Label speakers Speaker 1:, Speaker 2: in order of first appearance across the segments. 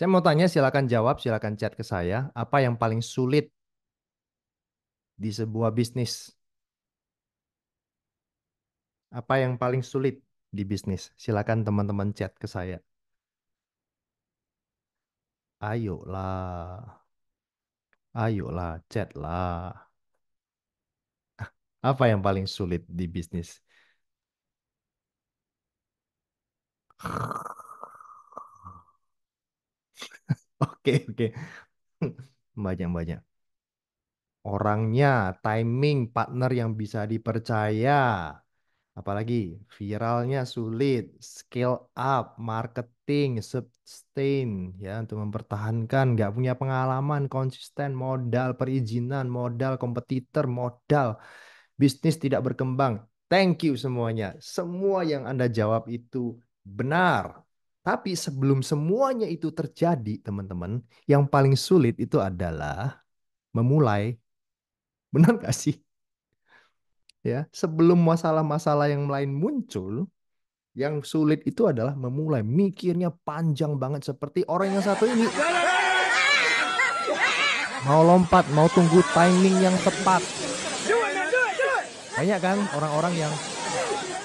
Speaker 1: Saya mau tanya, silakan jawab, silakan chat ke saya. Apa yang paling sulit di sebuah bisnis? Apa yang paling sulit di bisnis? Silakan teman-teman chat ke saya. Ayolah, ayolah, chat lah. Apa yang paling sulit di bisnis? Oke, oke. Banyak-banyak. Orangnya, timing, partner yang bisa dipercaya. Apalagi viralnya sulit, scale up, marketing, sustain, ya untuk mempertahankan, nggak punya pengalaman, konsisten, modal perizinan, modal kompetitor, modal bisnis tidak berkembang. Thank you semuanya. Semua yang Anda jawab itu benar. Tapi sebelum semuanya itu terjadi, teman-teman, yang paling sulit itu adalah memulai. Benar nggak sih? Ya, sebelum masalah-masalah yang lain muncul, yang sulit itu adalah memulai. Mikirnya panjang banget seperti orang yang satu ini. Mau lompat, mau tunggu timing yang tepat. Banyak kan orang-orang yang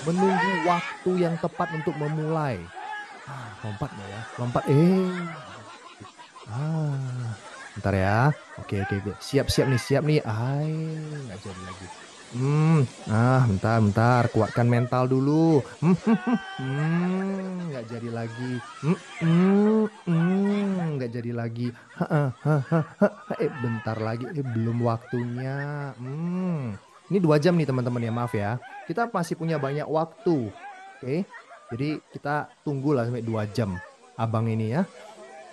Speaker 1: menunggu waktu yang tepat untuk memulai. Lompat nggak ya? Lompat. Bentar ya. Oke, oke, oke. Siap-siap nih, siap nih. Nggak jadi lagi. Bentar, bentar. Kuatkan mental dulu. Nggak jadi lagi. Nggak jadi lagi. Bentar lagi. Belum waktunya. Ini 2 jam nih teman-teman ya, maaf ya. Kita masih punya banyak waktu. Oke. Jadi kita tunggulah sampai 2 jam. Abang ini ya.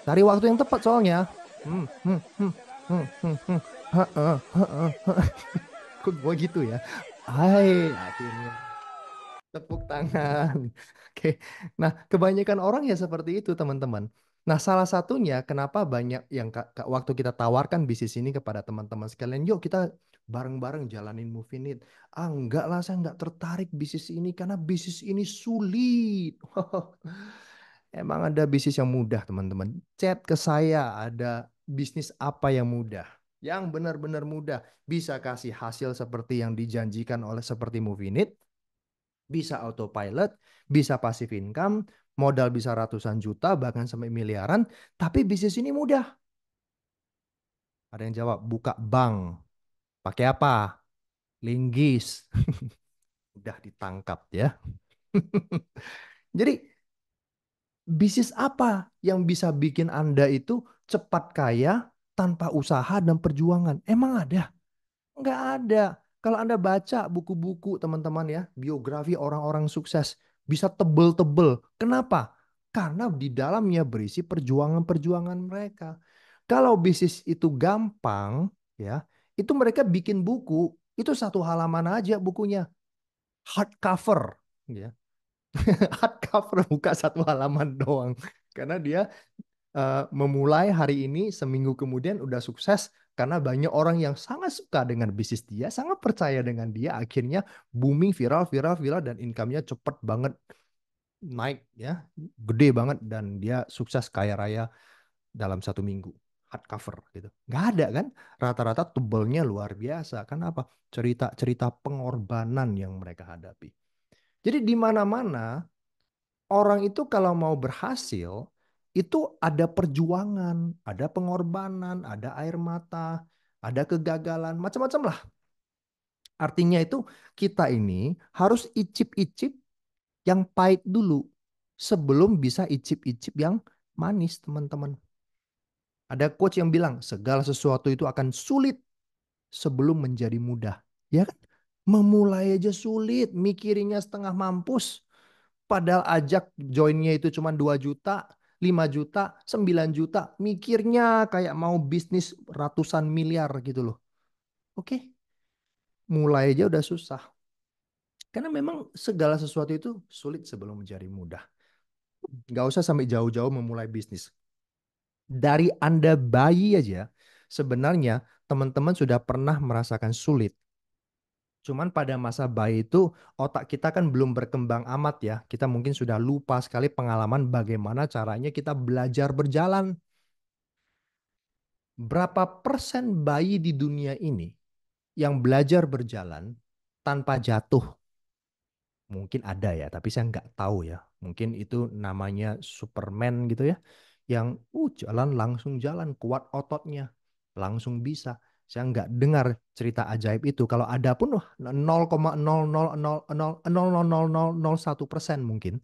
Speaker 1: Cari waktu yang tepat soalnya. Hmm, hmm, hmm, hmm, hmm, hmm. Kok gue gitu ya? Akhirnya. Tepuk tangan. Oke. Nah, kebanyakan orang ya seperti itu, teman-teman. Nah, salah satunya kenapa banyak yang waktu kita tawarkan bisnis ini kepada teman-teman sekalian, yuk kita bareng-bareng jalanin Move It. Enggak lah, saya enggak tertarik bisnis ini karena bisnis ini sulit. Emang ada bisnis yang mudah, teman-teman. Chat ke saya, ada bisnis apa yang mudah? Yang benar-benar mudah. Bisa kasih hasil seperti yang dijanjikan oleh seperti Move It, bisa autopilot, bisa passive income, modal bisa ratusan juta, bahkan sampai miliaran, tapi bisnis ini mudah. Ada yang jawab, buka bank. Pakai apa? Linggis. Udah ditangkap ya. Jadi bisnis apa yang bisa bikin Anda itu cepat kaya tanpa usaha dan perjuangan? Emang ada? Nggak ada. Kalau Anda baca buku-buku teman-teman ya, biografi orang-orang sukses, bisa tebel-tebel. Kenapa? Karena di dalamnya berisi perjuangan-perjuangan mereka. Kalau bisnis itu gampang, ya, itu mereka bikin buku, itu satu halaman aja bukunya, hardcover, ya. Hardcover buka satu halaman doang. Karena dia memulai hari ini, seminggu kemudian udah sukses karena banyak orang yang sangat suka dengan bisnis dia, sangat percaya dengan dia, akhirnya booming, viral, viral, viral, dan income-nya cepet banget naik ya, gede banget, dan dia sukses kaya raya dalam 1 minggu. Hardcover gitu. Nggak ada kan? Rata-rata tebelnya luar biasa. Kenapa? Cerita-cerita pengorbanan yang mereka hadapi. Jadi di mana-mana orang itu kalau mau berhasil, itu ada perjuangan, ada pengorbanan, ada air mata, ada kegagalan, macam-macam lah. Artinya itu kita ini harus icip-icip yang pahit dulu sebelum bisa icip-icip yang manis, teman-teman. Ada coach yang bilang, segala sesuatu itu akan sulit sebelum menjadi mudah. Ya kan? Memulai aja sulit, mikirinnya setengah mampus. Padahal ajak joinnya itu cuma 2 juta, 5 juta, 9 juta. Mikirnya kayak mau bisnis ratusan miliar gitu loh. Oke, mulai aja udah susah. Karena memang segala sesuatu itu sulit sebelum menjadi mudah. Nggak usah sampai jauh-jauh memulai bisnis. Dari Anda bayi aja, sebenarnya teman-teman sudah pernah merasakan sulit. Cuman pada masa bayi itu otak kita kan belum berkembang amat ya. Kita mungkin sudah lupa sekali pengalaman bagaimana caranya kita belajar berjalan. Berapa persen bayi di dunia ini yang belajar berjalan tanpa jatuh? Mungkin ada ya, tapi saya nggak tahu ya. Mungkin itu namanya Superman gitu ya. Yang jalan langsung jalan, kuat ototnya, langsung bisa. Saya nggak dengar cerita ajaib itu. Kalau ada pun wah, 0,000000001% mungkin.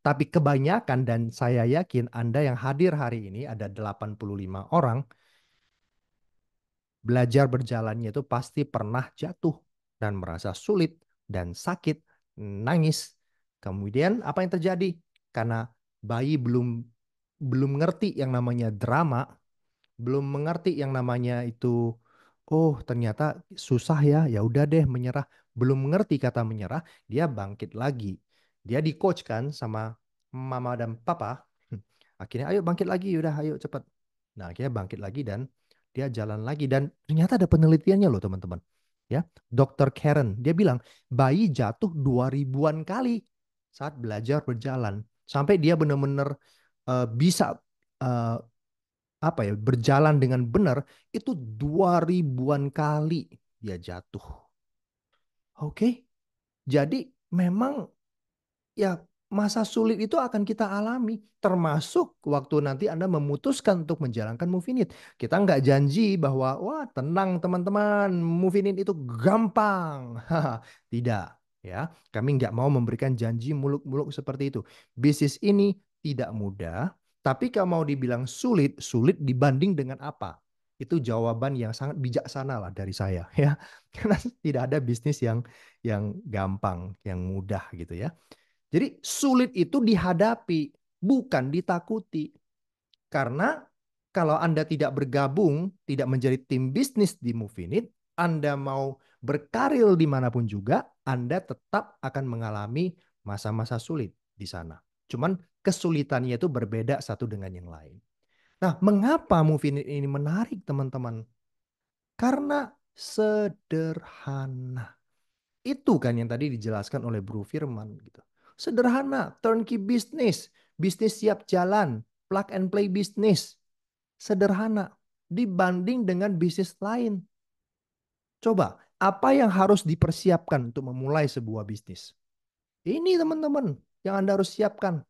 Speaker 1: Tapi kebanyakan dan saya yakin Anda yang hadir hari ini ada 85 orang belajar berjalannya itu pasti pernah jatuh dan merasa sulit dan sakit, nangis. Kemudian apa yang terjadi? Karena bayi belum belum ngerti yang namanya drama, belum mengerti yang namanya itu, oh ternyata susah ya, ya udah deh menyerah. Belum mengerti kata menyerah, dia bangkit lagi. Dia di coach kan sama mama dan papa. Akhirnya ayo bangkit lagi, udah ayo cepet. Nah akhirnya bangkit lagi dan dia jalan lagi. Dan ternyata ada penelitiannya loh teman-teman. Ya, Dokter Karen, dia bilang bayi jatuh 2000-an kali saat belajar berjalan. Sampai dia benar-benar bisa eh, apa ya berjalan dengan benar itu 2000-an kali dia jatuh. Oke, jadi memang ya masa sulit itu akan kita alami termasuk waktu nanti Anda memutuskan untuk menjalankan Move It. Kita nggak janji bahwa wah tenang teman-teman Move It itu gampang. Tidak ya. Kami nggak mau memberikan janji muluk-muluk seperti itu. Bisnis ini tidak mudah, tapi kalau mau dibilang sulit, sulit dibanding dengan apa? Itu jawaban yang sangat bijaksana lah dari saya ya. Karena tidak ada bisnis yang gampang, yang mudah gitu ya. Jadi sulit itu dihadapi, bukan ditakuti. Karena kalau Anda tidak bergabung, tidak menjadi tim bisnis di Movinit, Anda mau berkarir dimanapun juga, Anda tetap akan mengalami masa-masa sulit di sana. Cuman kesulitannya itu berbeda satu dengan yang lain. Nah, mengapa Movinit ini menarik teman-teman? Karena sederhana. Itu kan yang tadi dijelaskan oleh Bro Firman gitu. Sederhana, turnkey bisnis, bisnis siap jalan, plug and play bisnis. Sederhana dibanding dengan bisnis lain. Coba, apa yang harus dipersiapkan untuk memulai sebuah bisnis? Ini teman-teman yang Anda harus siapkan.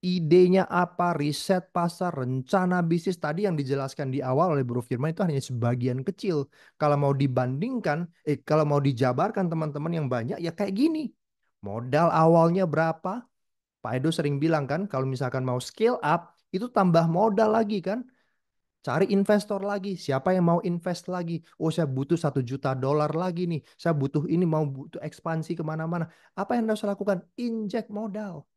Speaker 1: Idenya apa, riset pasar, rencana bisnis tadi yang dijelaskan di awal oleh Bro Firman itu hanya sebagian kecil. Kalau mau dibandingkan, kalau mau dijabarkan teman-teman yang banyak ya kayak gini. Modal awalnya berapa? Pak Edo sering bilang kan, kalau misalkan mau scale up, itu tambah modal lagi kan. Cari investor lagi. Siapa yang mau invest lagi? Oh, saya butuh 1 juta dolar lagi nih. Saya butuh ini, mau butuh ekspansi kemana-mana. Apa yang harus lakukan? Injek modal.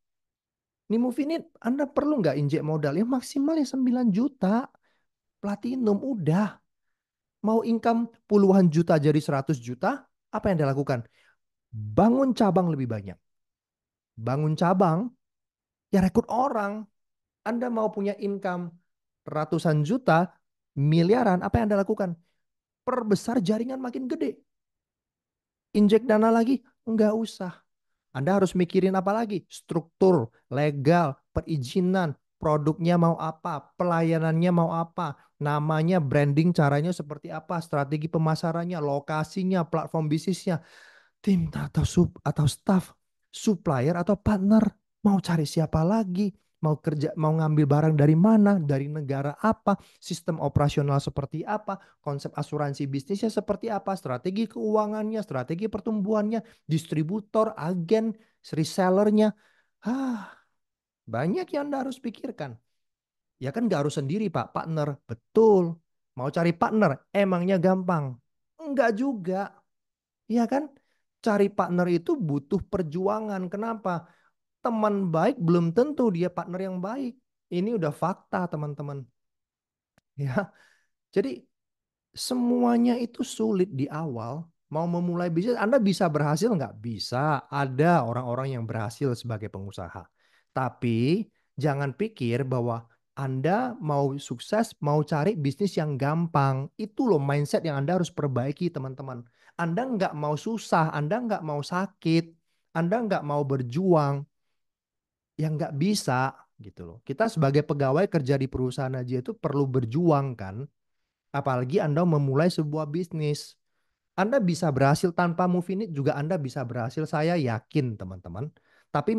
Speaker 1: Nih Movie ini Anda perlu nggak injek modal? Ya maksimal ya 9 juta. Platinum udah. Mau income puluhan juta jadi 100 juta, apa yang dilakukan? Bangun cabang lebih banyak. Bangun cabang, ya rekrut orang. Anda mau punya income ratusan juta, miliaran, apa yang Anda lakukan? Perbesar jaringan makin gede. Injek dana lagi? Enggak usah. Anda harus mikirin apa lagi? Struktur, legal, perizinan, produknya mau apa, pelayanannya mau apa, namanya, branding, caranya seperti apa, strategi pemasarannya, lokasinya, platform bisnisnya, tim atau staff, supplier atau partner, mau cari siapa lagi, mau kerja, mau ngambil barang dari mana, dari negara apa, sistem operasional seperti apa, konsep asuransi bisnisnya seperti apa, strategi keuangannya, strategi pertumbuhannya, distributor, agen, resellernya. Banyak yang Anda harus pikirkan. Ya kan nggak harus sendiri Pak, partner. Betul. Mau cari partner, emangnya gampang? Enggak juga. Iya kan? Cari partner itu butuh perjuangan. Kenapa? Teman baik belum tentu dia partner yang baik. Ini udah fakta teman-teman. Ya, jadi semuanya itu sulit di awal. Mau memulai bisnis, Anda bisa berhasil nggak? Bisa. Ada orang-orang yang berhasil sebagai pengusaha. Tapi jangan pikir bahwa Anda mau sukses, mau cari bisnis yang gampang. Itu loh mindset yang Anda harus perbaiki, teman-teman. Anda nggak mau susah, Anda nggak mau sakit, Anda nggak mau berjuang, ya nggak bisa. gitu loh. Kita sebagai pegawai kerja di perusahaan aja itu perlu berjuang kan, apalagi Anda memulai sebuah bisnis. Anda bisa berhasil tanpa move ini juga Anda bisa berhasil, saya yakin teman-teman. Tapi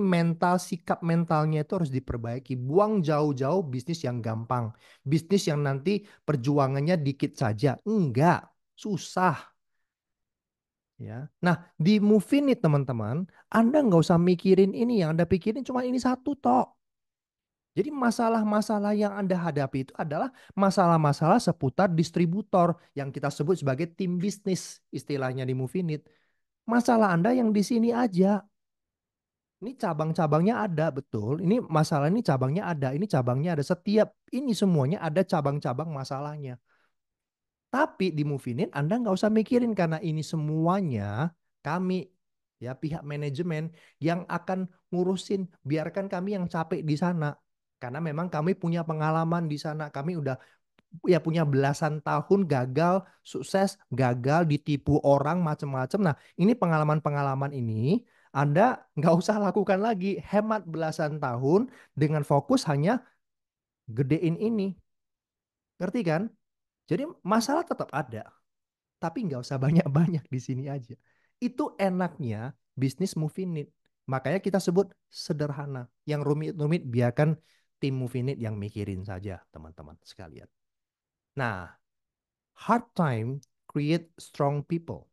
Speaker 1: sikap mentalnya itu harus diperbaiki. Buang jauh-jauh bisnis yang gampang. Bisnis yang nanti perjuangannya dikit saja. Enggak, susah. Ya. Nah, di move ini teman-teman, Anda nggak usah mikirin ini. Yang Anda pikirin cuma ini satu tok. Jadi masalah-masalah yang Anda hadapi itu adalah masalah-masalah seputar distributor yang kita sebut sebagai tim bisnis istilahnya di Movinit. Masalah Anda yang di sini aja. Ini cabang-cabangnya ada, betul. Ini masalah ini cabangnya ada, ini cabangnya ada. Setiap ini semuanya ada cabang-cabang masalahnya. Tapi di Movinit Anda nggak usah mikirin karena ini semuanya kami ya pihak manajemen yang akan ngurusin. Biarkan kami yang capek di sana. Karena memang kami punya pengalaman di sana. Kami udah ya punya belasan tahun gagal, sukses, gagal, ditipu orang macam-macam. Nah, ini pengalaman-pengalaman ini Anda nggak usah lakukan lagi. Hemat belasan tahun dengan fokus hanya gedein ini. Ngerti kan? Jadi masalah tetap ada, tapi nggak usah banyak-banyak di sini aja. Itu enaknya bisnis Movinit. Makanya kita sebut sederhana. Yang rumit-rumit biarkan tim Movinit yang mikirin saja, teman-teman sekalian. Nah, hard time create strong people.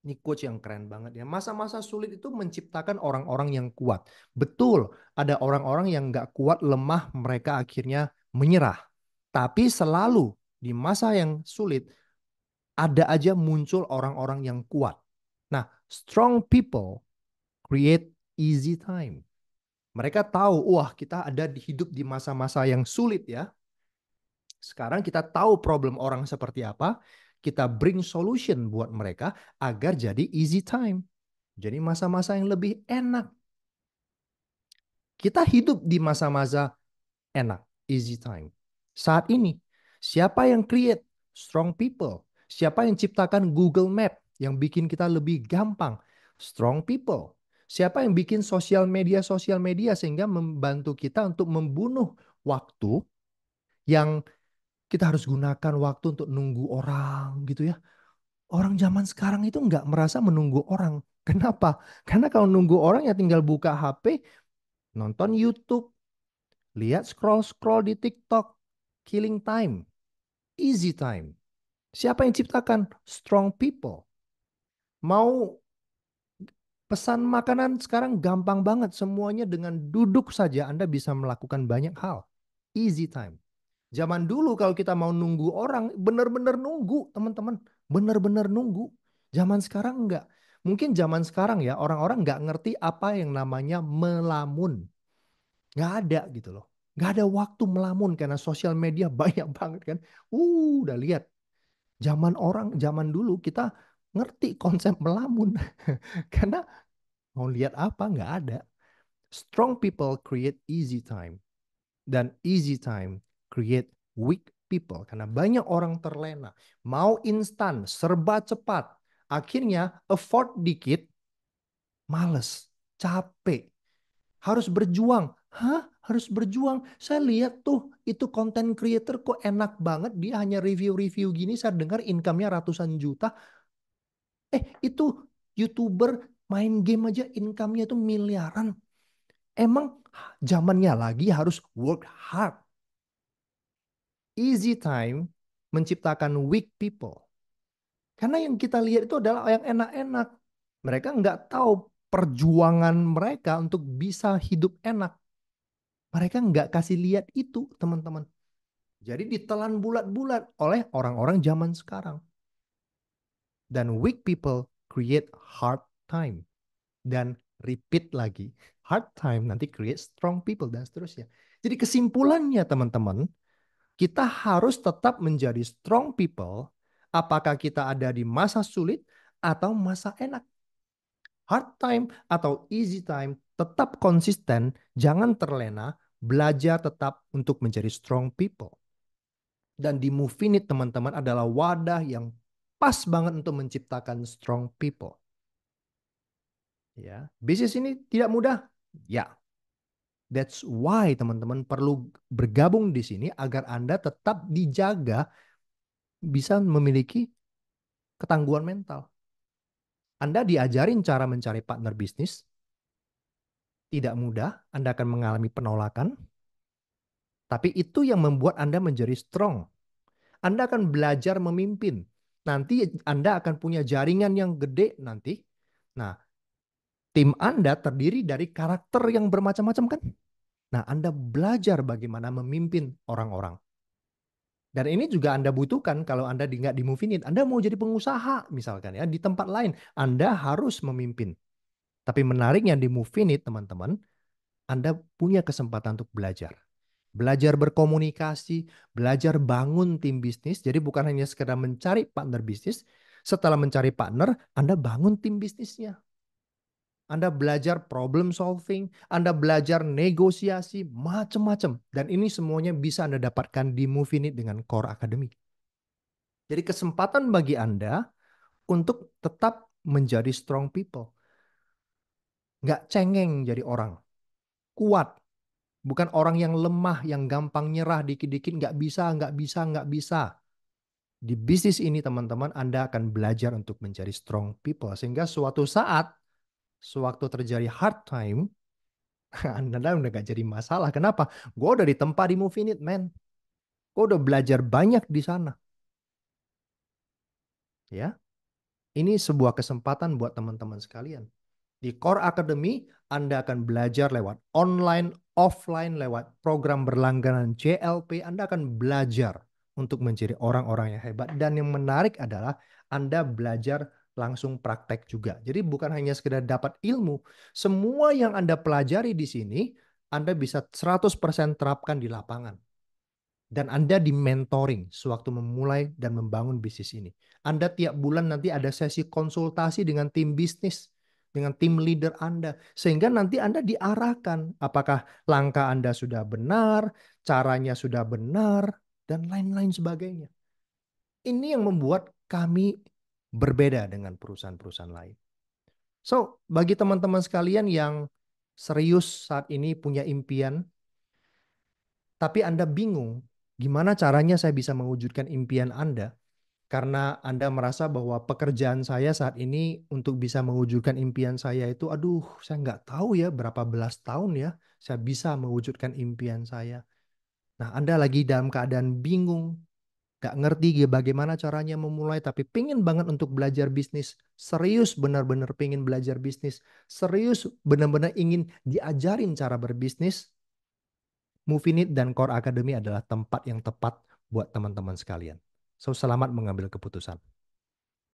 Speaker 1: Ini coach yang keren banget ya. Masa-masa sulit itu menciptakan orang-orang yang kuat. Betul, ada orang-orang yang nggak kuat, lemah, mereka akhirnya menyerah. Tapi selalu di masa yang sulit, ada aja muncul orang-orang yang kuat. Nah, strong people create easy time. Mereka tahu, wah kita ada hidup di masa-masa yang sulit ya. Sekarang kita tahu problem orang seperti apa, kita bring solution buat mereka agar jadi easy time. Jadi masa-masa yang lebih enak. Kita hidup di masa-masa enak, easy time. Saat ini, siapa yang create strong people? Siapa yang ciptakan Google Map yang bikin kita lebih gampang? Strong people. Siapa yang bikin sosial media sehingga membantu kita untuk membunuh waktu yang kita harus gunakan waktu untuk nunggu orang gitu ya. Orang zaman sekarang itu nggak merasa menunggu orang. Kenapa? Karena kalau nunggu orang ya tinggal buka HP, nonton YouTube, lihat scroll-scroll di TikTok, killing time, easy time. Siapa yang ciptakan? Strong people. Mau pesan makanan sekarang gampang banget. Semuanya dengan duduk saja Anda bisa melakukan banyak hal. Easy time. Zaman dulu kalau kita mau nunggu orang, benar-benar nunggu, teman-teman. Benar-benar nunggu. Zaman sekarang enggak. Mungkin zaman sekarang ya orang-orang nggak ngerti apa yang namanya melamun. Nggak ada gitu loh. Nggak ada waktu melamun karena sosial media banyak banget kan. Udah lihat. Zaman dulu kita ngerti konsep melamun. Karena mau lihat apa nggak ada. Strong people create easy time. Dan easy time create weak people. Karena banyak orang terlena. Mau instan, serba cepat. Akhirnya effort dikit, males, capek. Harus berjuang. Hah? Harus berjuang. Saya lihat tuh itu content creator kok enak banget. Dia hanya review-review gini. Saya dengar income-nya ratusan juta. Itu YouTuber main game aja income-nya itu miliaran. Emang zamannya lagi harus work hard. Easy time menciptakan weak people. Karena yang kita lihat itu adalah yang enak-enak. Mereka nggak tahu perjuangan mereka untuk bisa hidup enak. Mereka nggak kasih lihat itu, teman-teman. Jadi ditelan bulat-bulat oleh orang-orang zaman sekarang. Dan weak people create hard time. Dan repeat lagi. Hard time nanti create strong people dan seterusnya. Jadi kesimpulannya teman-teman, kita harus tetap menjadi strong people apakah kita ada di masa sulit atau masa enak. Hard time atau easy time tetap konsisten, jangan terlena, belajar tetap untuk menjadi strong people. Dan di Movinit teman-teman adalah wadah yang pas banget untuk menciptakan strong people. Ya, bisnis ini tidak mudah. Ya, That's why teman-teman perlu bergabung di sini agar Anda tetap dijaga bisa memiliki ketangguhan mental. Anda diajarin cara mencari partner bisnis, tidak mudah, Anda akan mengalami penolakan, tapi itu yang membuat Anda menjadi strong. Anda akan belajar memimpin. Nanti Anda akan punya jaringan yang gede nanti. Nah, tim Anda terdiri dari karakter yang bermacam-macam kan? Nah, Anda belajar bagaimana memimpin orang-orang. Dan ini juga Anda butuhkan kalau Anda nggak di Movinit. Anda mau jadi pengusaha misalkan ya, di tempat lain. Anda harus memimpin. Tapi menariknya di Movinit teman-teman, Anda punya kesempatan untuk belajar. Belajar berkomunikasi, belajar bangun tim bisnis. Jadi bukan hanya sekedar mencari partner bisnis. Setelah mencari partner, Anda bangun tim bisnisnya. Anda belajar problem solving, Anda belajar negosiasi, macam-macam. Dan ini semuanya bisa Anda dapatkan di Movinit dengan Core Academy. Jadi kesempatan bagi Anda untuk tetap menjadi strong people. Nggak cengeng jadi orang. Kuat. Bukan orang yang lemah, yang gampang nyerah dikit-dikit, nggak bisa, nggak bisa, nggak bisa. Di bisnis ini teman-teman, Anda akan belajar untuk menjadi strong people. Sehingga suatu saat, sewaktu terjadi hard time, Anda udah nggak jadi masalah. Kenapa? Gue udah ditempa di Movinit, man. Gue udah belajar banyak di sana. Ya, ini sebuah kesempatan buat teman-teman sekalian. Di Core Academy, Anda akan belajar lewat online, offline, lewat program berlangganan JLP. Anda akan belajar untuk menjadi orang-orang yang hebat. Dan yang menarik adalah Anda belajar langsung praktek juga. Jadi bukan hanya sekedar dapat ilmu. Semua yang Anda pelajari di sini, Anda bisa 100% terapkan di lapangan. Dan Anda di mentoring sewaktu memulai dan membangun bisnis ini. Anda tiap bulan nanti ada sesi konsultasi dengan tim bisnis, dengan tim leader Anda. Sehingga nanti Anda diarahkan apakah langkah Anda sudah benar, caranya sudah benar, dan lain-lain sebagainya. Ini yang membuat kami berbeda dengan perusahaan-perusahaan lain. So, bagi teman-teman sekalian yang serius saat ini punya impian, tapi Anda bingung gimana caranya saya bisa mewujudkan impian Anda karena Anda merasa bahwa pekerjaan saya saat ini untuk bisa mewujudkan impian saya itu, aduh, saya nggak tahu ya berapa belas tahun ya saya bisa mewujudkan impian saya. Nah, Anda lagi dalam keadaan bingung, nggak ngerti bagaimana caranya memulai, tapi pingin banget untuk belajar bisnis. Serius benar-benar pingin belajar bisnis. Serius benar-benar ingin diajarin cara berbisnis. Movinit dan Core Academy adalah tempat yang tepat buat teman-teman sekalian. So, selamat mengambil keputusan.